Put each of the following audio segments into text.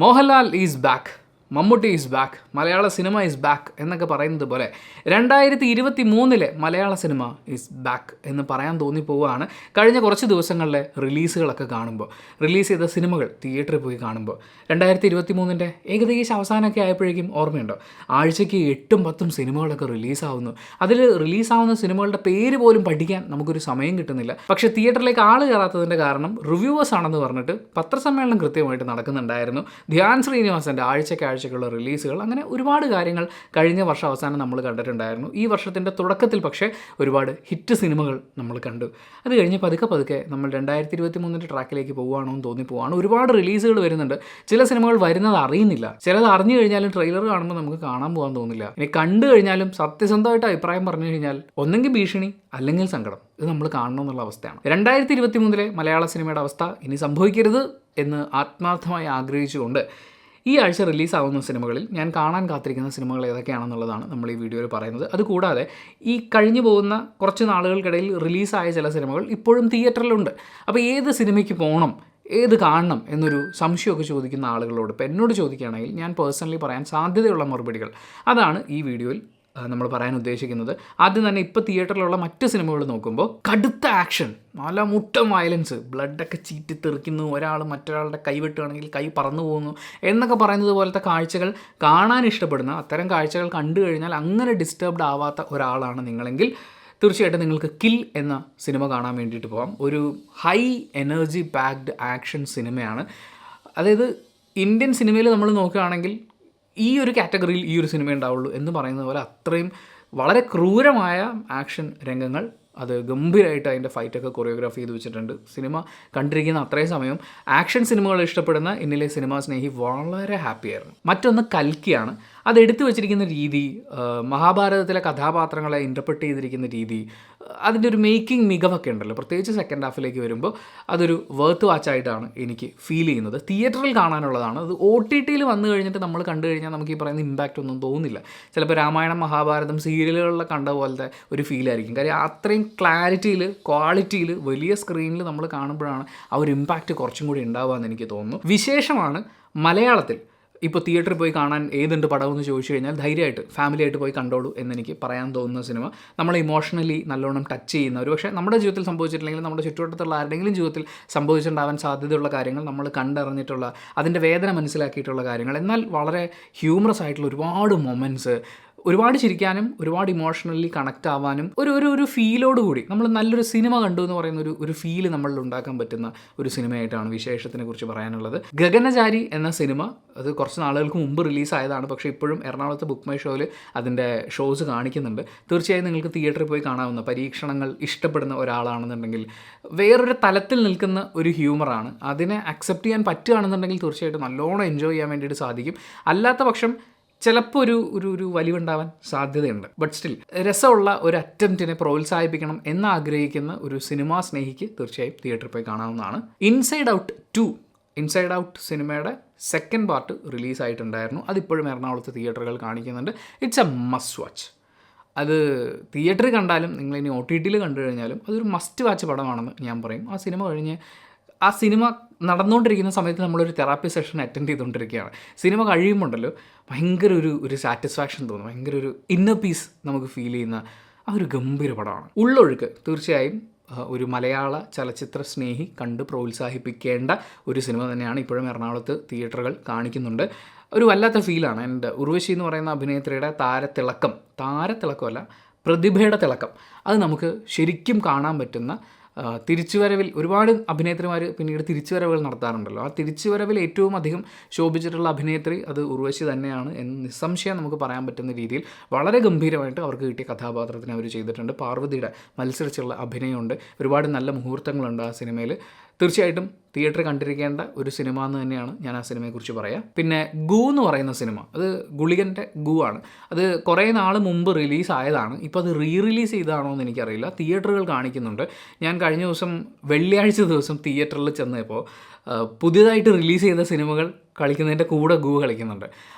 Mohanlal is back, Mammootty is back, Malayala cinema is back എന്നൊക്കെ പറയുന്നത് പോലെ 2023 മലയാള സിനിമ ഈസ് ബാക്ക് എന്ന് പറയാൻ തോന്നിപ്പോവുകയാണ് കഴിഞ്ഞ കുറച്ച് ദിവസങ്ങളിലെ റിലീസുകളൊക്കെ കാണുമ്പോൾ. റിലീസ് ചെയ്ത സിനിമകൾ തിയേറ്ററിൽ പോയി കാണുമ്പോൾ 2023 ഏകദേശം അവസാനമൊക്കെ ആയപ്പോഴേക്കും ഓർമ്മയുണ്ടോ, ആഴ്ചയ്ക്ക് 8-10 സിനിമകളൊക്കെ റിലീസാവുന്നു. അതിൽ റിലീസാവുന്ന സിനിമകളുടെ പേര് പോലും പഠിക്കാൻ നമുക്കൊരു സമയം കിട്ടുന്നില്ല. പക്ഷേ തിയേറ്ററിലേക്ക് ആൾ കയറാത്തതിൻ്റെ കാരണം റിവ്യൂവേഴ്സ് ആണെന്ന് പറഞ്ഞിട്ട് പത്രസമ്മേളനം കൃത്യമായിട്ട് നടക്കുന്നുണ്ടായിരുന്നു. ധ്യാൻ ശ്രീനിവാസൻ്റെ ആഴ്ചയ്ക്കുള്ള റിലീസുകൾ, അങ്ങനെ ഒരുപാട് കാര്യങ്ങൾ കഴിഞ്ഞ വർഷം അവസാനം നമ്മൾ കണ്ടിട്ടുണ്ടായിരുന്നു. ഈ വർഷത്തിൻ്റെ തുടക്കത്തിൽ പക്ഷേ ഒരുപാട് ഹിറ്റ് സിനിമകൾ നമ്മൾ കണ്ടു. അത് കഴിഞ്ഞ് പതുക്കെ നമ്മൾ 2023 ട്രാക്കിലേക്ക് പോകുകയാണോ എന്ന് തോന്നിപ്പോവാണ്. ഒരുപാട് റിലീസുകൾ വരുന്നുണ്ട്. ചില സിനിമകൾ വരുന്നത് അറിയുന്നില്ല, ചിലത് അറിഞ്ഞു കഴിഞ്ഞാലും ട്രെയിലർ കാണുമ്പോൾ നമുക്ക് കാണാൻ പോകാൻ തോന്നില്ല. ഇനി കണ്ടു കഴിഞ്ഞാലും സത്യസന്ധമായിട്ട് അഭിപ്രായം പറഞ്ഞു കഴിഞ്ഞാൽ ഒന്നെങ്കിൽ ഭീഷണി അല്ലെങ്കിൽ സങ്കടം. ഇത് നമ്മൾ കാണണമെന്നുള്ള അവസ്ഥയാണ് 2023 മലയാള സിനിമയുടെ അവസ്ഥ. ഇനി സംഭവിക്കരുത് എന്ന് ആത്മാർത്ഥമായി ആഗ്രഹിച്ചുകൊണ്ട് ഈ ആഴ്ച റിലീസാവുന്ന സിനിമകളിൽ ഞാൻ കാണാൻ കാത്തിരിക്കുന്ന സിനിമകൾ ഏതൊക്കെയാണെന്നുള്ളതാണ് നമ്മൾ ഈ വീഡിയോയിൽ പറയുന്നത്. അതുകൂടാതെ ഈ കഴിഞ്ഞു പോകുന്ന കുറച്ച് നാളുകൾക്കിടയിൽ റിലീസായ ചില സിനിമകൾ ഇപ്പോഴും തിയേറ്ററിലുണ്ട്. അപ്പോൾ ഏത് സിനിമയ്ക്ക് പോകണം, ഏത് കാണണം എന്നൊരു സംശയമൊക്കെ ചോദിക്കുന്ന ആളുകളോട് ഇപ്പോൾ എന്നോട് ചോദിക്കുകയാണെങ്കിൽ ഞാൻ പേഴ്സണലി പറയാൻ സാധ്യതയുള്ള മറുപടികൾ അതാണ് ഈ വീഡിയോയിൽ നമ്മൾ പറയാൻ ഉദ്ദേശിക്കുന്നത്. ആദ്യം തന്നെ ഇപ്പോൾ തിയേറ്ററിലുള്ള മറ്റ് സിനിമകൾ നോക്കുമ്പോൾ കടുത്ത ആക്ഷൻ, നല്ല മുട്ടം വയലൻസ്, ബ്ലഡൊക്കെ ചീറ്റി തെറിക്കുന്നു, ഒരാൾ മറ്റൊരാളുടെ കൈ വെട്ടുകയാണെങ്കിൽ കൈ പറന്നു പോകുന്നു എന്നൊക്കെ പറയുന്നത് പോലത്തെ കാഴ്ചകൾ കാണാൻ ഇഷ്ടപ്പെടുന്ന, അത്തരം കാഴ്ചകൾ കണ്ടു കഴിഞ്ഞാൽ അങ്ങനെ ഡിസ്റ്റർബ്ഡ് ആവാത്ത ഒരാളാണ് നിങ്ങളെങ്കിൽ തീർച്ചയായിട്ടും നിങ്ങൾക്ക് കിൽ എന്ന സിനിമ കാണാൻ വേണ്ടിയിട്ട് പോകാം. ഒരു ഹൈ എനർജി പാക്ഡ് ആക്ഷൻ സിനിമയാണ്. അതായത് ഇന്ത്യൻ സിനിമയിൽ നമ്മൾ നോക്കുകയാണെങ്കിൽ ഈ ഒരു കാറ്റഗറിയിൽ ഈ ഒരു സിനിമ ഉണ്ടാവുള്ളൂ എന്ന് പറയുന്നത് പോലെ അത്രയും വളരെ ക്രൂരമായ ആക്ഷൻ രംഗങ്ങൾ, അത് ഗംഭീരമായിട്ട് അതിൻ്റെ ഫൈറ്റൊക്കെ കൊറിയോഗ്രാഫി ചെയ്ത് വെച്ചിട്ടുണ്ട്. സിനിമ കണ്ടിരിക്കുന്ന അത്രയും സമയം ആക്ഷൻ സിനിമകൾ ഇഷ്ടപ്പെടുന്ന എന്നിലെ സിനിമാ സ്നേഹി വളരെ ഹാപ്പിയായിരുന്നു. മറ്റൊന്ന് കൽക്കിയാണ്. അത് എടുത്തു വെച്ചിരിക്കുന്ന രീതി, മഹാഭാരതത്തിലെ കഥാപാത്രങ്ങളെ ഇൻ്റർപ്രറ്റ് ചെയ്തിരിക്കുന്ന രീതി, അതിൻ്റെ ഒരു മേക്കിംഗ് മികവൊക്കെ ഉണ്ടല്ലോ. പ്രത്യേകിച്ച് സെക്കൻഡ് ഹാഫിലേക്ക് വരുമ്പോൾ അതൊരു വർത്ത് വാച്ചായിട്ടാണ് എനിക്ക് ഫീൽ ചെയ്യുന്നത്. തിയേറ്ററിൽ കാണാനുള്ളതാണ്. അത് OTTയിൽ വന്നു കഴിഞ്ഞിട്ട് നമ്മൾ കണ്ടു കഴിഞ്ഞാൽ നമുക്ക് ഈ പറയുന്ന ഇമ്പാക്റ്റ് ഒന്നും തോന്നില്ല. ചിലപ്പോൾ രാമായണം മഹാഭാരതം സീരിയലുകളിൽ കണ്ട പോലത്തെ ഒരു ഫീലായിരിക്കും. കാര്യം അത്രയും ക്ലാരിറ്റിയിൽ, ക്വാളിറ്റിയിൽ, വലിയ സ്ക്രീനിൽ നമ്മൾ കാണുമ്പോഴാണ് ആ ഒരു ഇമ്പാക്റ്റ് കുറച്ചും കൂടി ഉണ്ടാവുകയെന്ന് എനിക്ക് തോന്നുന്നു. വിശേഷമാണ് മലയാളത്തിൽ ഇപ്പോൾ തിയേറ്ററിൽ പോയി കാണാൻ ഏതുണ്ട് പടമെന്ന് ചോദിച്ചു കഴിഞ്ഞാൽ ധൈര്യമായിട്ട് ഫാമിലിയായിട്ട് പോയി കണ്ടോളൂ എന്നെനിക്ക് പറയാൻ തോന്നുന്ന സിനിമ. നമ്മളെ ഇമോഷണലി നല്ലോണം ടച്ച് ചെയ്യുന്ന, ഒരു പക്ഷേ നമ്മുടെ ജീവിതത്തിൽ സംഭവിച്ചിട്ടില്ലെങ്കിൽ നമ്മുടെ ചുറ്റുവട്ടത്തുള്ള ആരുടെയെങ്കിലും ജീവിതത്തിൽ സംഭവിച്ചിട്ടുണ്ടാവാൻ സാധ്യതയുള്ള കാര്യങ്ങൾ, നമ്മൾ കണ്ടറിഞ്ഞിട്ടുള്ള, അതിൻ്റെ വേദന മനസ്സിലാക്കിയിട്ടുള്ള കാര്യങ്ങൾ, എന്നാൽ വളരെ ഹ്യൂമറസ് ആയിട്ടുള്ള ഒരുപാട് മൊമെൻറ്റ്സ്, ഒരുപാട് ചിരിക്കാനും ഒരുപാട് ഇമോഷണലി കണക്റ്റ് ആവാനും ഒരു ഫീലോട് കൂടി നമ്മൾ നല്ലൊരു സിനിമ കണ്ടു എന്ന് പറയുന്ന ഒരു ഫീല് നമ്മളിൽ ഉണ്ടാക്കാൻ പറ്റുന്ന ഒരു സിനിമയായിട്ടാണ് വിശേഷത്തിനെ കുറിച്ച് പറയാനുള്ളത്. ഗഗനചാരി എന്ന സിനിമ അത് കുറച്ച് നാളുകൾക്ക് മുമ്പ് റിലീസായതാണ്. പക്ഷേ ഇപ്പോഴും എറണാകുളത്ത് ബുക്ക് മൈ ഷോയിൽ അതിൻ്റെ ഷോസ് കാണിക്കുന്നുണ്ട്. തീർച്ചയായും നിങ്ങൾക്ക് തിയേറ്ററിൽ പോയി കാണാവുന്ന, പരീക്ഷണങ്ങൾ ഇഷ്ടപ്പെടുന്ന ഒരാളാണെന്നുണ്ടെങ്കിൽ, വേറൊരു തലത്തിൽ നിൽക്കുന്ന ഒരു ഹ്യൂമറാണ്. അതിനെ അക്സെപ്റ്റ് ചെയ്യാൻ പറ്റുകയാണെന്നുണ്ടെങ്കിൽ തീർച്ചയായിട്ടും നല്ലോണം എൻജോയ് ചെയ്യാൻ വേണ്ടിയിട്ട് സാധിക്കും. അല്ലാത്ത പക്ഷം ചിലപ്പോൾ ഒരു വലിവുണ്ടാവാൻ സാധ്യതയുണ്ട്. ബട്ട് സ്റ്റിൽ രസമുള്ള ഒരു അറ്റംപ്റ്റിനെ പ്രോത്സാഹിപ്പിക്കണം എന്നാഗ്രഹിക്കുന്ന ഒരു സിനിമാ സ്നേഹിക്ക് തീർച്ചയായും തിയേറ്ററിൽ പോയി കാണാവുന്നതാണ്. ഇൻസൈഡ് ഔട്ട് സിനിമയുടെ സെക്കൻഡ് പാർട്ട് റിലീസായിട്ടുണ്ടായിരുന്നു. അതിപ്പോഴും എറണാകുളത്ത് തിയേറ്ററുകൾ കാണിക്കുന്നുണ്ട്. It's A must watch. അത് തിയേറ്ററിൽ കണ്ടാലും നിങ്ങളിനി OTTയിൽ കണ്ടു കഴിഞ്ഞാലും അതൊരു മസ്റ്റ് വാച്ച് പടമാണെന്ന് ഞാൻ പറയും. ആ സിനിമ നടന്നുകൊണ്ടിരിക്കുന്ന സമയത്ത് നമ്മളൊരു തെറാപ്പി സെഷൻ അറ്റൻഡ് ചെയ്തുകൊണ്ടിരിക്കുകയാണ്. സിനിമ കഴിയുമ്പോണ്ടല്ലോ ഭയങ്കര ഒരു സാറ്റിസ്ഫാക്ഷൻ തോന്നും, ഭയങ്കര ഒരു ഇന്നർ പീസ് നമുക്ക് ഫീൽ ചെയ്യുന്ന ആ ഒരു ഗംഭീര പടമാണ് ഉള്ളൊഴുക്ക്. തീർച്ചയായും ഒരു മലയാള ചലച്ചിത്ര സ്നേഹി കണ്ട് പ്രോത്സാഹിപ്പിക്കേണ്ട ഒരു സിനിമ തന്നെയാണ്. ഇപ്പോഴും എറണാകുളത്ത് തിയേറ്ററുകൾ കാണിക്കുന്നുണ്ട്. ഒരു വല്ലാത്ത ഫീലാണ്. എൻ്റെ ഉർവശി എന്ന് പറയുന്ന അഭിനേത്രിയുടെ താരത്തിളക്കമല്ല, പ്രതിഭയുടെ തിളക്കം, അത് നമുക്ക് ശരിക്കും കാണാൻ പറ്റുന്ന തിരിച്ചുവരവിൽ ഒരുപാട് അഭിനേത്രിമാർ പിന്നീട് തിരിച്ചുവരവുകൾ നടത്താറുണ്ടല്ലോ. ആ തിരിച്ചുവരവിൽ ഏറ്റവും അധികം ശോഭിച്ചിട്ടുള്ള അഭിനേത്രി അത് ഉർവശി തന്നെയാണ് എന്ന് നിസ്സംശയം നമുക്ക് പറയാൻ പറ്റുന്ന രീതിയിൽ വളരെ ഗംഭീരമായിട്ട് അവർക്ക് കിട്ടിയ കഥാപാത്രത്തിന് അവർ ചെയ്തിട്ടുണ്ട്. പാർവതിയുടെ മത്സരിച്ചുള്ള അഭിനയമുണ്ട്. ഒരുപാട് നല്ല മുഹൂർത്തങ്ങളുണ്ട് ആ സിനിമയിൽ. തീർച്ചയായിട്ടും തിയേറ്ററിൽ കണ്ടിരിക്കേണ്ട ഒരു സിനിമ എന്ന് തന്നെയാണ് ഞാൻ ആ സിനിമയെക്കുറിച്ച് പറയാം. പിന്നെ ഗു എന്ന് പറയുന്ന സിനിമ, അത് ഗുളികൻ്റെ ഗു ആണ്. അത് കുറേ നാൾ മുമ്പ് റിലീസായതാണ്. ഇപ്പോൾ അത് റിലീസ് ചെയ്തതാണോ എന്ന് എനിക്കറിയില്ല. തിയേറ്ററുകൾ കാണിക്കുന്നുണ്ട്. ഞാൻ കഴിഞ്ഞ ദിവസം വെള്ളിയാഴ്ച ദിവസം തിയേറ്ററിൽ ചെന്നപ്പോൾ പുതിയതായിട്ട് റിലീസ് ചെയ്ത സിനിമകൾ കളിക്കുന്നതിൻ്റെ കൂടെ ഗു കളിക്കുന്നുണ്ട്.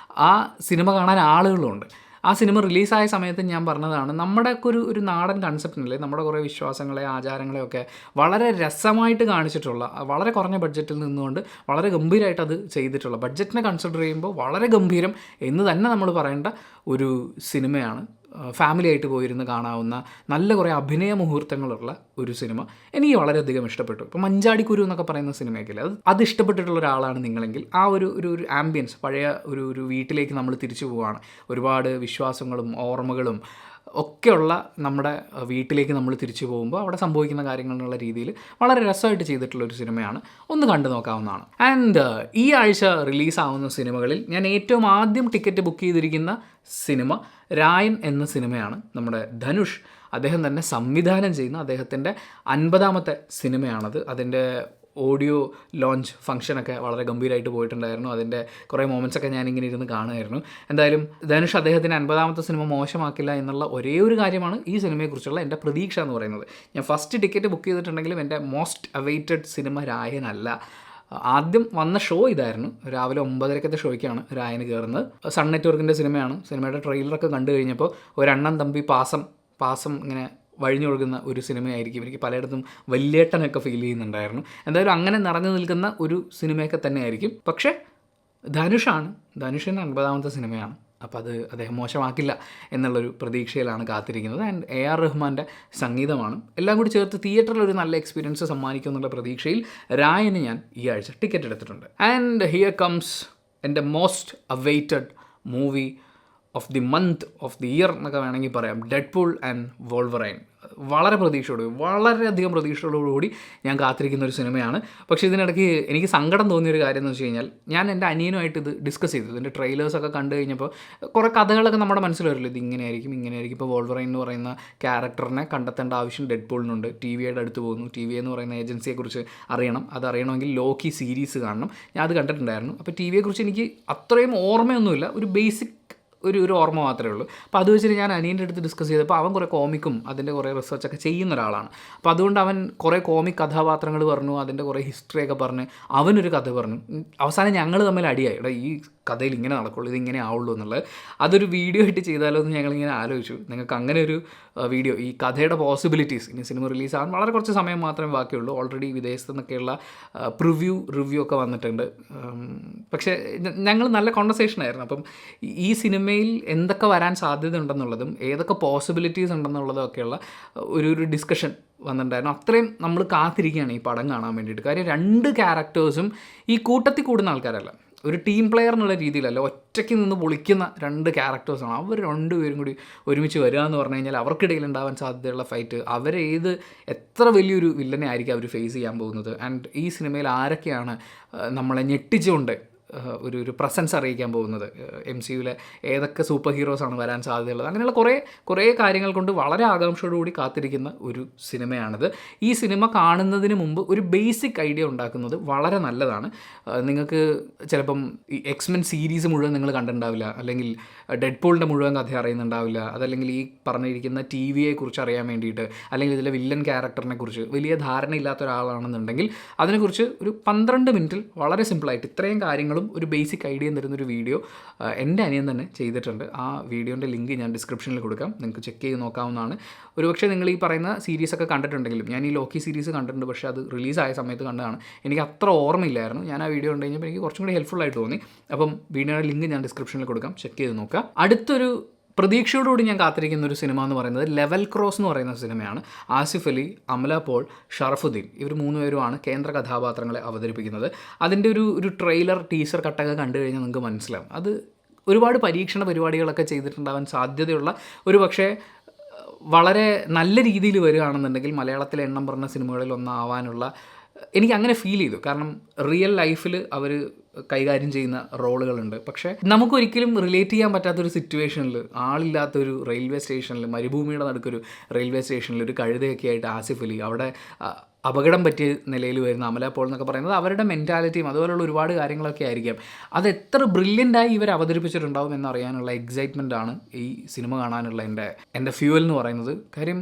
ആ സിനിമ കാണാൻ ആളുകളുണ്ട്. ആ സിനിമ റിലീസായ സമയത്ത് ഞാൻ പറഞ്ഞതാണ്, നമ്മുടെ ഒരു നാടൻ കൺസെപ്റ്റിനല്ലേ, നമ്മുടെ കുറേ വിശ്വാസങ്ങളെ ആചാരങ്ങളെയൊക്കെ വളരെ രസമായിട്ട് കാണിച്ചിട്ടുള്ള, വളരെ കുറഞ്ഞ ബഡ്ജറ്റിൽ നിന്നുകൊണ്ട് വളരെ ഗംഭീരമായിട്ട് അത് ചെയ്തിട്ടുള്ള, ബഡ്ജറ്റിനെ കൺസിഡർ ചെയ്യുമ്പോൾ വളരെ ഗംഭീരം എന്ന് തന്നെ നമ്മൾ പറയേണ്ട ഒരു സിനിമയാണ്. ഫാമിലി ആയിട്ട് പോയിരുന്ന് കാണാവുന്ന നല്ല കുറേ അഭിനയ മുഹൂർത്തങ്ങളുള്ള ഒരു സിനിമ എനിക്ക് വളരെയധികം ഇഷ്ടപ്പെട്ടു. ഇപ്പോൾ മഞ്ചാടിക്കുരു എന്നൊക്കെ പറയുന്ന സിനിമയൊക്കെ അത് ഇഷ്ടപ്പെട്ടിട്ടുള്ള ഒരാളാണ് നിങ്ങളെങ്കിൽ, ആ ഒരു ആംബിയൻസ്, പഴയ ഒരു വീട്ടിലേക്ക് നമ്മൾ തിരിച്ചു പോവുകയാണ്, ഒരുപാട് വിശ്വാസങ്ങളും ഓർമ്മകളും ഒക്കെയുള്ള നമ്മുടെ വീട്ടിലേക്ക് നമ്മൾ തിരിച്ചു പോകുമ്പോൾ അവിടെ സംഭവിക്കുന്ന കാര്യങ്ങളെന്നുള്ള രീതിയിൽ വളരെ രസമായിട്ട് ചെയ്തിട്ടുള്ളൊരു സിനിമയാണ്. ഒന്ന് കണ്ടു നോക്കാവുന്നതാണ്. ആൻഡ് ഈ ആഴ്ച റിലീസാവുന്ന സിനിമകളിൽ ഞാൻ ഏറ്റവും ആദ്യം ടിക്കറ്റ് ബുക്ക് ചെയ്തിരിക്കുന്ന സിനിമ രായൻ എന്ന സിനിമയാണ്. നമ്മുടെ ധനുഷ് അദ്ദേഹം തന്നെ സംവിധാനം ചെയ്യുന്ന അദ്ദേഹത്തിൻ്റെ 50ാമത്തെ സിനിമയാണത്. അതിൻ്റെ ഓഡിയോ ലോഞ്ച് ഫംഗ്ഷനൊക്കെ വളരെ ഗംഭീരമായിട്ട് പോയിട്ടുണ്ടായിരുന്നു. അതിൻ്റെ കുറേ മൊമെൻറ്റ്സൊക്കെ ഞാനിങ്ങനെ ഇരുന്ന് കാണുമായിരുന്നു. എന്തായാലും ധനുഷ് അദ്ദേഹത്തിൻ്റെ 50ാമത്തെ സിനിമ മോശമാക്കില്ല എന്നുള്ള ഒരേ ഒരു കാര്യമാണ് ഈ സിനിമയെക്കുറിച്ചുള്ള എൻ്റെ പ്രതീക്ഷ എന്ന് പറയുന്നത്. ഞാൻ ഫസ്റ്റ് ടിക്കറ്റ് ബുക്ക് ചെയ്തിട്ടുണ്ടെങ്കിലും എൻ്റെ മോസ്റ്റ് അവൈറ്റഡ് സിനിമ രായനല്ല. ആദ്യം വന്ന ഷോ ഇതായിരുന്നു. രാവിലെ 9:30 ഷോയ്ക്കാണ് രായന് കയറുന്നത്. സൺ നെറ്റ്വർക്കിൻ്റെ സിനിമയാണ്. സിനിമയുടെ ട്രെയിലറൊക്കെ കണ്ടു കഴിഞ്ഞപ്പോൾ ഒരണ്ണൻ തമ്പി പാസം ഇങ്ങനെ വഴിഞ്ഞൊഴുകുന്ന ഒരു സിനിമയായിരിക്കും. എനിക്ക് പലയിടത്തും വലിയേട്ടനൊക്കെ ഫീൽ ചെയ്യുന്നുണ്ടായിരുന്നു. എന്തായാലും അങ്ങനെ നിറഞ്ഞു നിൽക്കുന്ന ഒരു സിനിമയൊക്കെ തന്നെയായിരിക്കും. പക്ഷേ ധനുഷിൻ്റെ 50ാമത്തെ സിനിമയാണ്. അപ്പോൾ അത് അദ്ദേഹം മോശമാക്കില്ല എന്നുള്ളൊരു പ്രതീക്ഷയിലാണ് കാത്തിരിക്കുന്നത്. ആൻഡ് AR റഹ്മാൻ്റെ സംഗീതമാണ്. എല്ലാം കൂടി ചേർത്ത് തിയേറ്ററിൽ ഒരു നല്ല എക്സ്പീരിയൻസ് സമ്മാനിക്കും എന്നുള്ള പ്രതീക്ഷയിൽ രായന് ഞാൻ ഈ ആഴ്ച ടിക്കറ്റ് എടുത്തിട്ടുണ്ട്. ആൻഡ് ഹിയർ കംസ് എൻ്റെ most awaited movie of the month, of the year എന്നൊക്കെ വേണമെങ്കിൽ പറയാം, ഡെഡ്പൂൾ ആൻഡ് വോൾവറൈൻ. വളരെയധികം പ്രതീക്ഷയോടുകൂടി ഞാൻ കാത്തിരിക്കുന്ന ഒരു സിനിമയാണ്. പക്ഷേ ഇതിനിടയ്ക്ക് എനിക്ക് സങ്കടം തോന്നിയൊരു കാര്യം എന്ന് വെച്ച് കഴിഞ്ഞാൽ, ഞാൻ എൻ്റെ അനിയനുമായിട്ട് ഇത് ഡിസ്കസ് ചെയ്തു. ഇതിൻ്റെ ട്രെയിലേഴ്സൊക്കെ കണ്ടു കഴിഞ്ഞപ്പോൾ കുറേ കഥകളൊക്കെ നമ്മുടെ മനസ്സിൽ വരില്ല, ഇത് ഇങ്ങനെയായിരിക്കും. ഇപ്പോൾ വോൾവറൈൻ എന്ന് പറയുന്ന ക്യാരക്ടറിനെ കണ്ടെത്തേണ്ട ആവശ്യം ഡെഡ്പൂളിനുണ്ട്. TVA അടുത്ത് പോകുന്നു. TVA എന്ന് പറയുന്ന ഏജൻസിയെക്കുറിച്ച് അറിയണം. അതറിയണമെങ്കിൽ ലോക്കി സീരീസ് കാണണം. ഞാൻ അത് കണ്ടിട്ടുണ്ടായിരുന്നു. അപ്പോൾ TVയെക്കുറിച്ച് എനിക്ക് അത്രയും ഓർമ്മയൊന്നുമില്ല, ഒരു ബേസിക് ഒരു ഓർമ്മ മാത്രമേ ഉള്ളൂ. അപ്പോൾ അത് വെച്ചിട്ട് ഞാൻ അനിയൻ്റെ അടുത്ത് ഡിസ്കസ് ചെയ്തപ്പോൾ അവൻ കുറേ കോമിക്കും അതിൻ്റെ കുറേ റിസർച്ചൊക്കെ ചെയ്യുന്ന ഒരാളാണ്. അപ്പോൾ അതുകൊണ്ട് അവൻ കുറേ കോമിക് കഥാപാത്രങ്ങൾ പറഞ്ഞു, അതിൻ്റെ കുറേ ഹിസ്റ്ററിയൊക്കെ പറഞ്ഞ് അവനൊരു കഥ പറഞ്ഞു. അവസാനം ഞങ്ങൾ തമ്മിൽ അടിയായി, എടാ ഈ കഥയിൽ ഇങ്ങനെ നടക്കുള്ളൂ, ഇതിങ്ങനെ ആവുള്ളൂ എന്നുള്ളത്. അതൊരു വീഡിയോ ആയിട്ട് ചെയ്താലോ എന്ന് ഞങ്ങളിങ്ങനെ ആലോചിച്ചു. നിങ്ങൾക്ക് അങ്ങനെ ഒരു വീഡിയോ, ഈ കഥയുടെ പോസിബിലിറ്റീസ്, ഇനി സിനിമ റിലീസാകാൻ വളരെ കുറച്ച് സമയം മാത്രമേ ബാക്കിയുള്ളൂ. ഓൾറെഡി വിദേശത്തു നിന്നൊക്കെയുള്ള റിവ്യൂ ഒക്കെ വന്നിട്ടുണ്ട്. പക്ഷേ ഞങ്ങൾ നല്ല കോൺവെർസേഷനായിരുന്നു. അപ്പം ഈ സിനിമയിൽ എന്തൊക്കെ വരാൻ സാധ്യത ഉണ്ടെന്നുള്ളതും ഏതൊക്കെ പോസിബിലിറ്റീസ് ഉണ്ടെന്നുള്ളതും ഒക്കെയുള്ള ഒരു ഡിസ്കഷൻ വന്നിട്ടുണ്ടായിരുന്നു. അത്രയും നമ്മൾ കാത്തിരിക്കുകയാണ് ഈ പടം കാണാൻ വേണ്ടിയിട്ട്. കാര്യം 2 ക്യാരക്ടേഴ്സും ഈ കൂട്ടത്തിൽ കൂടുന്ന ആൾക്കാരല്ല, ഒരു ടീം പ്ലെയർ എന്നുള്ള രീതിയിലല്ല, ഒറ്റയ്ക്ക് നിന്ന് പൊളിക്കുന്ന 2 ക്യാരക്ടേഴ്സാണ്. അവർ 2 പേരും കൂടി ഒരുമിച്ച് വരിക എന്ന് പറഞ്ഞു കഴിഞ്ഞാൽ അവർക്കിടയിൽ ഉണ്ടാവാൻ സാധ്യതയുള്ള ഫൈറ്റ്, എത്ര വലിയൊരു വില്ലനെ ആയിരിക്കും അവർ ഫേസ് ചെയ്യാൻ പോകുന്നത്. ആൻഡ് ഈ സിനിമയിൽ ആരൊക്കെയാണ് നമ്മളെ ഞെട്ടിച്ചുകൊണ്ട് ഒരു പ്രസൻസ് അറിയിക്കാൻ പോകുന്നത്, MCUവിലെ ഏതൊക്കെ സൂപ്പർ ഹീറോസാണ് വരാൻ സാധ്യതയുള്ളത്, അങ്ങനെയുള്ള കുറേ കാര്യങ്ങൾ കൊണ്ട് വളരെ ആകാംക്ഷയോടുകൂടി കാത്തിരിക്കുന്ന ഒരു സിനിമയാണിത്. ഈ സിനിമ കാണുന്നതിന് മുമ്പ് ഒരു ബേസിക് ഐഡിയ ഉണ്ടാക്കുന്നത് വളരെ നല്ലതാണ്. നിങ്ങൾക്ക് ചിലപ്പം ഈ X-Men സീരീസ് മുഴുവൻ നിങ്ങൾ കണ്ടിട്ടുണ്ടാവില്ല, അല്ലെങ്കിൽ ഡെഡ്പൂളിൻ്റെ മുഴുവൻ കഥ അറിയുന്നുണ്ടാവില്ല, അതല്ലെങ്കിൽ ഈ പറഞ്ഞിരിക്കുന്ന TVയെക്കുറിച്ച് അറിയാൻ വേണ്ടിയിട്ട്, അല്ലെങ്കിൽ ഇതിലെ വില്ലൻ ക്യാരക്ടറിനെ കുറിച്ച് വലിയ ധാരണയില്ലാത്ത ഒരാളാണെന്നുണ്ടെങ്കിൽ അതിനെക്കുറിച്ച് ഒരു 12 മിനിറ്റിൽ വളരെ സിമ്പിളായിട്ട് ഇത്രയും കാര്യങ്ങളും ഒരു ബേസിക് ഐഡിയ തരുന്നൊരു വീഡിയോ എൻ്റെ അനിയൻ തന്നെ ചെയ്തിട്ടുണ്ട്. ആ വീഡിയോൻ്റെ ലിങ്ക് ഞാൻ ഡിസ്ക്രിപ്ഷനിൽ കൊടുക്കാം, നിങ്ങൾക്ക് ചെക്ക് ചെയ്ത് നോക്കാവുന്നതാണ്. ഒരുപക്ഷെ നിങ്ങൾ ഈ പറയുന്ന സീരീസൊക്കെ കണ്ടിട്ടുണ്ടെങ്കിലും, ഞാൻ ഈ ലോക്കി സീരീസ് കണ്ടിട്ടുണ്ട്, പക്ഷേ അത് റിലീസായ സമയത്ത് കണ്ടതാണ്, എനിക്ക് അത്ര ഓർമ്മയില്ലായിരുന്നു. ഞാൻ ആ വീഡിയോ കണ്ടു കഴിഞ്ഞപ്പോൾ എനിക്ക് കുറച്ചും കൂടി ഹെൽപ്ഫുള്ളായിട്ട് തോന്നി. അപ്പം വീഡിയോയുടെ ലിങ്ക് ഞാൻ ഡിസ്ക്രിപ്ഷനിൽ കൊടുക്കാം, ചെക്ക് ചെയ്ത് നോക്കുക. അടുത്തൊരു പ്രതീക്ഷയോടുകൂടി ഞാൻ കാത്തിരിക്കുന്ന ഒരു സിനിമ എന്ന് പറയുന്നത് ലെവൽ ക്രോസ് എന്ന് പറയുന്ന സിനിമയാണ്. ആസിഫ് അലി, അമല പോൾ, ഷറഫുദ്ദീൻ ഇവർ 3 പേരുമാണ് കേന്ദ്ര കഥാപാത്രങ്ങളെ അവതരിപ്പിക്കുന്നത്. അതിൻ്റെ ഒരു ട്രെയിലർ ടീസർ കട്ടൊക്കെ കണ്ടു കഴിഞ്ഞാൽ നിങ്ങൾക്ക് മനസ്സിലാവും. അത് ഒരുപാട് പരീക്ഷണ പരിപാടികളൊക്കെ ചെയ്തിട്ടുണ്ടാവാൻ സാധ്യതയുള്ള, ഒരു പക്ഷേ വളരെ നല്ല രീതിയിൽ വരികയാണെന്നുണ്ടെങ്കിൽ മലയാളത്തിലെ എണ്ണം പറഞ്ഞ സിനിമകളിൽ ഒന്നാവാനുള്ള എനിക്ക് അങ്ങനെ ഫീൽ ചെയ്തു. കാരണം റിയൽ ലൈഫിൽ അവർ കൈകാര്യം ചെയ്യുന്ന റോളുകളുണ്ട്. പക്ഷേ നമുക്കൊരിക്കലും റിലേറ്റ് ചെയ്യാൻ പറ്റാത്തൊരു സിറ്റുവേഷനിൽ, ആളില്ലാത്തൊരു റെയിൽവേ സ്റ്റേഷനിൽ, മരുഭൂമിയുടെ നടുക്കൊരു റെയിൽവേ സ്റ്റേഷനിൽ ഒരു കഴുതയൊക്കെ ആയിട്ട് ആസിഫ് അലി, അവിടെ അപകടം പറ്റിയ നിലയിൽ വരുന്ന അമല പോൾ എന്നൊക്കെ പറയുന്നത് അവരുടെ മെൻറ്റാലിറ്റിയും അതുപോലുള്ള ഒരുപാട് കാര്യങ്ങളൊക്കെ ആയിരിക്കാം. അത് എത്ര ബ്രില്യൻ്റായി ഇവർ അവതരിപ്പിച്ചിട്ടുണ്ടാവും എന്നറിയാനുള്ള എക്സൈറ്റ്മെൻറ്റാണ് ഈ സിനിമ കാണാനുള്ള എൻ്റെ ഫ്യൂവൽ എന്ന് പറയുന്നത്. കാര്യം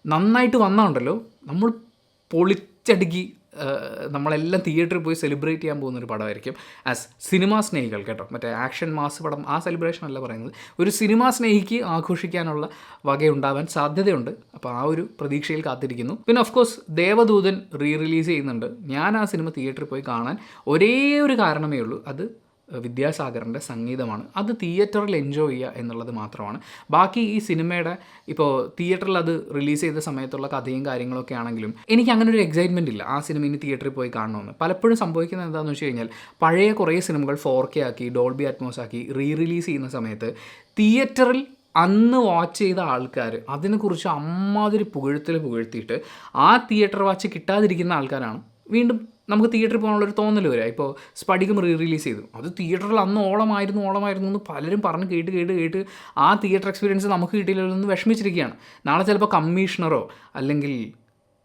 നന്നായിട്ട് വന്നതുണ്ടല്ലോ, നമ്മൾ പൊളിച്ചടുക്കി നമ്മളെല്ലാം തിയേറ്ററിൽ പോയി സെലിബ്രേറ്റ് ചെയ്യാൻ പോകുന്നൊരു പടമായിരിക്കും ആസ് സിനിമാ സ്നേഹികൾ കേട്ടോ. മറ്റേ ആക്ഷൻ മാസ് പടം ആ സെലിബ്രേഷൻ അല്ല പറയുന്നത്, ഒരു സിനിമാ സ്നേഹിക്ക് ആഘോഷിക്കാനുള്ള വകയുണ്ടാവാൻ സാധ്യതയുണ്ട്. അപ്പോൾ ആ ഒരു പ്രതീക്ഷയിൽ കാത്തിരിക്കുന്നു. പിന്നെ ഓഫ് കോഴ്സ് ദേവദൂതൻ റിലീസ് ചെയ്യുന്നുണ്ട്. ഞാൻ ആ സിനിമ തിയേറ്ററിൽ പോയി കാണാൻ ഒരേ ഒരു കാരണമേ ഉള്ളൂ, അത് വിദ്യാസാഗറിൻ്റെ സംഗീതമാണ്. അത് തിയേറ്ററിൽ എൻജോയ് ചെയ്യുക എന്നുള്ളത് മാത്രമാണ്. ബാക്കി ഈ സിനിമയുടെ ഇപ്പോൾ തിയേറ്ററിൽ അത് റിലീസ് ചെയ്ത സമയത്തുള്ള കഥയും കാര്യങ്ങളൊക്കെ ആണെങ്കിലും എനിക്ക് അങ്ങനെ ഒരു എക്സൈറ്റ്മെൻ്റ് ഇല്ല ആ സിനിമ ഇനി തിയേറ്ററിൽ പോയി കാണണമെന്ന്. പലപ്പോഴും സംഭവിക്കുന്നത് എന്താണെന്ന് വെച്ച് കഴിഞ്ഞാൽ പഴയ കുറേ സിനിമകൾ 4K ആക്കി ഡോൾബി അറ്റ്മോസ് ആക്കി റിലീസ് ചെയ്യുന്ന സമയത്ത് തിയേറ്ററിൽ അന്ന് വാച്ച് ചെയ്ത ആൾക്കാർ അതിനെക്കുറിച്ച് അമ്മാതിരി പുകഴ്ത്തിയിട്ട് ആ തിയേറ്റർ വാച്ച് കിട്ടാതിരിക്കുന്ന ആൾക്കാരാണ് വീണ്ടും നമുക്ക് തിയേറ്ററിൽ പോകാനുള്ളൊരു തോന്നൽ വരിക. ഇപ്പോൾ സ്പടികം റിലീസ് ചെയ്തു, അത് തിയേറ്ററിൽ അന്ന് ഓളമായിരുന്നു എന്ന് പലരും പറഞ്ഞ് കേട്ട് ആ തിയേറ്റർ എക്സ്പീരിയൻസ് നമുക്ക് കിട്ടിയില്ലല്ലോ എന്ന് വിഷമിച്ചിരിക്കുകയാണ്. നാളെ ചിലപ്പോൾ കമ്മീഷണറോ അല്ലെങ്കിൽ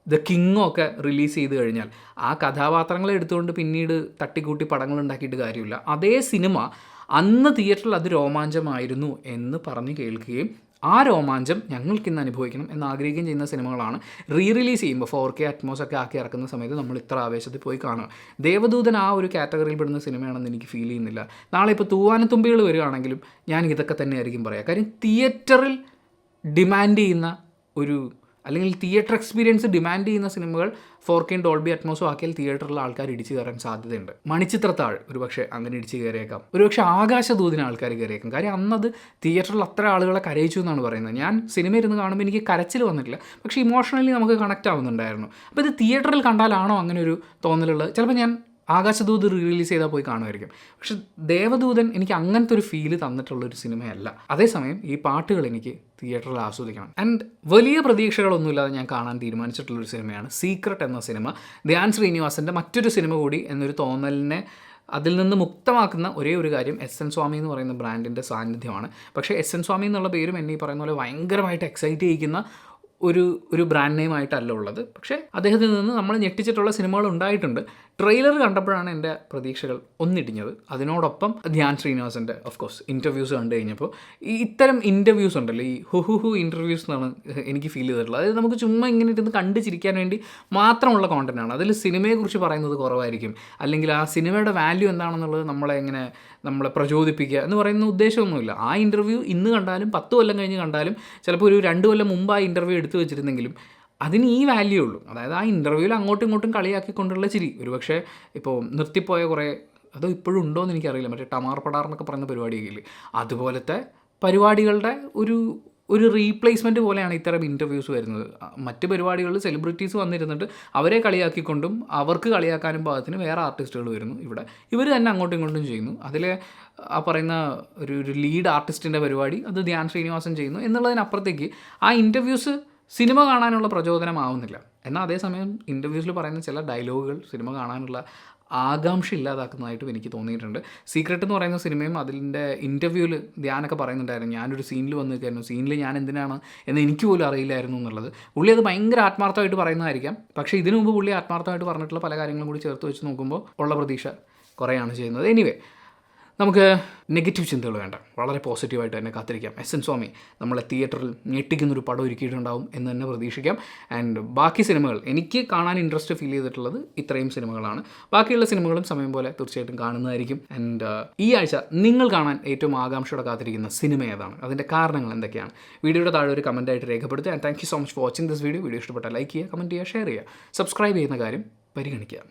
ദ കിങ്ങോ ഒക്കെ റിലീസ് ചെയ്ത് കഴിഞ്ഞാൽ ആ കഥാപാത്രങ്ങളെ എടുത്തുകൊണ്ട് പിന്നീട് തട്ടിക്കൂട്ടി പടങ്ങൾ ഉണ്ടാക്കിയിട്ട് കാര്യമില്ല. അതേ സിനിമ അന്ന് തിയേറ്ററിൽ അത് രോമാഞ്ചമായിരുന്നു എന്ന് പറഞ്ഞ് കേൾക്കുകയും ആ രോമാഞ്ചം ഞങ്ങൾക്കിന്ന് അനുഭവിക്കണം എന്ന് ആഗ്രഹിക്കുകയും ചെയ്യുന്ന സിനിമകളാണ് റിലീസ് ചെയ്യുമ്പോൾ 4K അറ്റ്മോസ് ഒക്കെ ആക്കി ഇറക്കുന്ന സമയത്ത് നമ്മൾ ഇത്ര ആവേശത്തിൽ പോയി കാണുക. ദേവദൂതൻ ആ ഒരു കാറ്റഗറിയിൽ പെടുന്ന സിനിമയാണെന്ന് എനിക്ക് ഫീൽ ചെയ്യുന്നില്ല. നാളെ ഇപ്പോൾ തൂവാനത്തുമ്പികൾ വരികയാണെങ്കിലും ഞാൻ ഇതൊക്കെ തന്നെയായിരിക്കും പറയുക. കാര്യം തിയേറ്ററിൽ ഡിമാൻഡ് ചെയ്യുന്ന ഒരു അല്ലെങ്കിൽ തിയേറ്റർ എക്സ്പീരിയൻസ് ഡിമാൻഡ് ചെയ്യുന്ന സിനിമകൾ 4K ഡോൾബി അറ്റ്മോസും ആക്കിയാൽ തിയേറ്ററിൽ ആൾക്കാർ ഇടിച്ചു കയറാൻ സാധ്യതയുണ്ട്. മണിച്ചിത്രത്താഴ് ഒരുപക്ഷെ അങ്ങനെ ഇടിച്ച് കയറിയേക്കാം, ഒരുപക്ഷെ ആകാശദൂതിന് ആൾക്കാർ കയറിയേക്കാം. കാര്യം അന്നത് തിയേറ്ററിൽ അത്ര ആളുകളെ കരയിച്ചു എന്നാണ് പറയുന്നത്. ഞാൻ സിനിമ ഇരുന്ന് കാണുമ്പോൾ എനിക്ക് കരച്ചിൽ വന്നിട്ടില്ല, പക്ഷേ ഇമോഷണലി നമുക്ക് കണക്റ്റ് ആവുന്നുണ്ടായിരുന്നു. അപ്പോൾ ഇത് തിയേറ്ററിൽ കണ്ടാലാണോ അങ്ങനെ ഒരു തോന്നലുള്ളത്? ചിലപ്പോൾ ഞാൻ ആകാശദൂത് റിലീസ് ചെയ്താൽ പോയി കാണുമായിരിക്കും. പക്ഷെ ദേവദൂതൻ എനിക്ക് അങ്ങനത്തെ ഒരു ഫീല് തന്നിട്ടുള്ളൊരു സിനിമയല്ല. അതേസമയം ഈ പാട്ടുകൾ എനിക്ക് തിയേറ്ററിൽ ആസ്വദിക്കണം. ആൻഡ് വലിയ പ്രതീക്ഷകളൊന്നുമില്ലാതെ ഞാൻ കാണാൻ തീരുമാനിച്ചിട്ടുള്ളൊരു സിനിമയാണ് സീക്രട്ട് എന്ന സിനിമ. ധ്യാൻ ശ്രീനിവാസൻ്റെ മറ്റൊരു സിനിമ കൂടി എന്നൊരു തോന്നലിനെ അതിൽ നിന്ന് മുക്തമാക്കുന്ന ഒരേ ഒരു കാര്യം SN സ്വാമി എന്ന് പറയുന്ന ബ്രാൻഡിൻ്റെ സാന്നിധ്യമാണ്. പക്ഷേ SN സ്വാമി എന്നുള്ള പേരും എന്നെ ഈ പറയുന്ന പോലെ ഭയങ്കരമായിട്ട് എക്സൈറ്റ് ചെയ്യിക്കുന്ന ഒരു ബ്രാൻഡ് നെയിം ആയിട്ടല്ല ഉള്ളത്. പക്ഷേ അദ്ദേഹത്തിൽ നിന്ന് നമ്മൾ ഞെട്ടിച്ചിട്ടുള്ള സിനിമകൾ ഉണ്ടായിട്ടുണ്ട്. ട്രെയിലർ കണ്ടപ്പോഴാണ് എൻ്റെ പ്രതീക്ഷകൾ ഒന്നിടിഞ്ഞത്. അതിനോടൊപ്പം ധ്യാൻ ശ്രീനിവാസൻ്റെ ഓഫ് കോഴ്സ് ഇൻ്റർവ്യൂസ് കണ്ടു കഴിഞ്ഞപ്പോൾ ഇത്തരം ഇൻ്റർവ്യൂസ് ഉണ്ടല്ലോ, ഈ ഹു ഇൻ്റർവ്യൂസ് എന്നാണ് എനിക്ക് ഫീൽ ചെയ്തിട്ടുള്ളത്. അതായത് നമുക്ക് ചുമ്മാ ഇങ്ങനെ ഇരുന്ന് കണ്ട് ചിരിക്കാൻ വേണ്ടി മാത്രമുള്ള കോണ്ടൻറ്റാണ്. അതിൽ സിനിമയെക്കുറിച്ച് പറയുന്നത് കുറവായിരിക്കും, അല്ലെങ്കിൽ ആ സിനിമയുടെ വാല്യൂ എന്താണെന്നുള്ളത് നമ്മളെ പ്രചോദിപ്പിക്കുക എന്ന് പറയുന്ന ഉദ്ദേശമൊന്നുമില്ല. ആ ഇൻ്റർവ്യൂ ഇന്ന് കണ്ടാലും 10 കൊല്ലം കഴിഞ്ഞ് കണ്ടാലും ചിലപ്പോൾ ഒരു 2 കൊല്ലം മുമ്പ് ആ ഇൻ്റർവ്യൂ എടുത്തു വെച്ചിരുന്നെങ്കിലും അതിന് ഈ വാല്യൂ ഉള്ളൂ. അതായത് ആ ഇൻ്റർവ്യൂവിൽ അങ്ങോട്ടും ഇങ്ങോട്ടും കളിയാക്കിക്കൊണ്ടുള്ള ചിരി. ഒരുപക്ഷെ ഇപ്പോൾ നിർത്തിപ്പോയ കുറേ, അതോ ഇപ്പോഴും ഉണ്ടോ എന്ന് എനിക്കറിയില്ല, മറ്റേ ടമാർ പടാർ എന്നൊക്കെ പറയുന്ന പരിപാടിയൊക്കെ ഇല്ലേ, അതുപോലത്തെ പരിപാടികളുടെ ഒരു റീപ്ലേസ്മെൻറ്റ് പോലെയാണ് ഇത്തരം ഇൻ്റർവ്യൂസ് വരുന്നത്. മറ്റ് പരിപാടികളിൽ സെലിബ്രിറ്റീസ് വന്നിരുന്നിട്ട് അവരെ കളിയാക്കിക്കൊണ്ടും അവർക്ക് കളിയാക്കാനും പാകത്തിന് വേറെ ആർട്ടിസ്റ്റുകൾ വരുന്നു. ഇവിടെ ഇവർ തന്നെ അങ്ങോട്ടും ഇങ്ങോട്ടും ചെയ്യുന്നു. അതിൽ ആ പറയുന്ന ഒരു ലീഡ് ആർട്ടിസ്റ്റിൻ്റെ പരിപാടി അത് ധ്യാൻ ശ്രീനിവാസൻ ചെയ്യുന്നു എന്നുള്ളതിനപ്പുറത്തേക്ക് ആ ഇൻ്റർവ്യൂസ് സിനിമ കാണാനുള്ള പ്രചോദനമാവുന്നില്ല. എന്നാൽ അതേസമയം ഇൻ്റർവ്യൂസിൽ പറയുന്ന ചില ഡയലോഗുകൾ സിനിമ കാണാനുള്ള ആകാംക്ഷ ഇല്ലാതാക്കുന്നതായിട്ടും എനിക്ക് തോന്നിയിട്ടുണ്ട്. സീക്രട്ട് എന്ന് പറയുന്ന സിനിമയും അതിൻ്റെ ഇൻ്റർവ്യൂവിൽ ധ്യാനൊക്കെ പറയുന്നുണ്ടായിരുന്നു, ഞാനൊരു സീനിൽ വന്ന് നിൽക്കായിരുന്നു, സീനിൽ ഞാൻ എന്തിനാണ് എന്ന് എനിക്ക് പോലും അറിയില്ലായിരുന്നു എന്നുള്ളത്. പുള്ളി അത് ഭയങ്കര ആത്മാർത്ഥമായിട്ട് പറയുന്നതായിരിക്കാം. പക്ഷേ ഇതിനു മുമ്പ് പുള്ളി ആത്മാർത്ഥമായിട്ട് പറഞ്ഞിട്ടുള്ള പല കാര്യങ്ങളും കൂടി ചേർത്ത് വെച്ച് നോക്കുമ്പോൾ ഉള്ള പ്രതീക്ഷ കുറേയാണ് ചെയ്യുന്നത്. എനിവേ, നമുക്ക് നെഗറ്റീവ് ചിന്തകൾ വേണ്ട, വളരെ പോസിറ്റീവായിട്ട് തന്നെ കാത്തിരിക്കാം. SN സ്വാമി നമ്മളെ തിയേറ്ററിൽ ഞെട്ടിക്കുന്നൊരു പടം ഒരുക്കിയിട്ടുണ്ടാവും എന്ന് തന്നെ പ്രതീക്ഷിക്കാം. ആൻഡ് ബാക്കി സിനിമകൾ എനിക്ക് കാണാൻ ഇൻട്രസ്റ്റ് ഫീൽ ചെയ്തിട്ടുള്ളത് ഇത്രയും സിനിമകളാണ്. ബാക്കിയുള്ള സിനിമകളും സമയം പോലെ തീർച്ചയായിട്ടും കാണുന്നതായിരിക്കും. ആൻഡ് ഈ ആഴ്ച നിങ്ങൾ കാണാൻ ഏറ്റവും ആകാംക്ഷയോടെ കാത്തിരിക്കുന്ന സിനിമ ഏതാണ്, അതിൻ്റെ കാരണങ്ങൾ എന്തൊക്കെയാണ്, വീഡിയോയുടെ താഴെ ഒരു കമൻറ്റായിട്ട് രേഖപ്പെടുത്തുക. And thank you so much for watching this video. Video ഇഷ്ടപ്പെട്ടാൽ ലൈക്ക് ചെയ്യുക, കമൻറ്റ് ചെയ്യുക, ഷെയർ ചെയ്യുക, സബ്സ്ക്രൈബ് ചെയ്യുന്ന കാര്യം പരിഗണിക്കുക.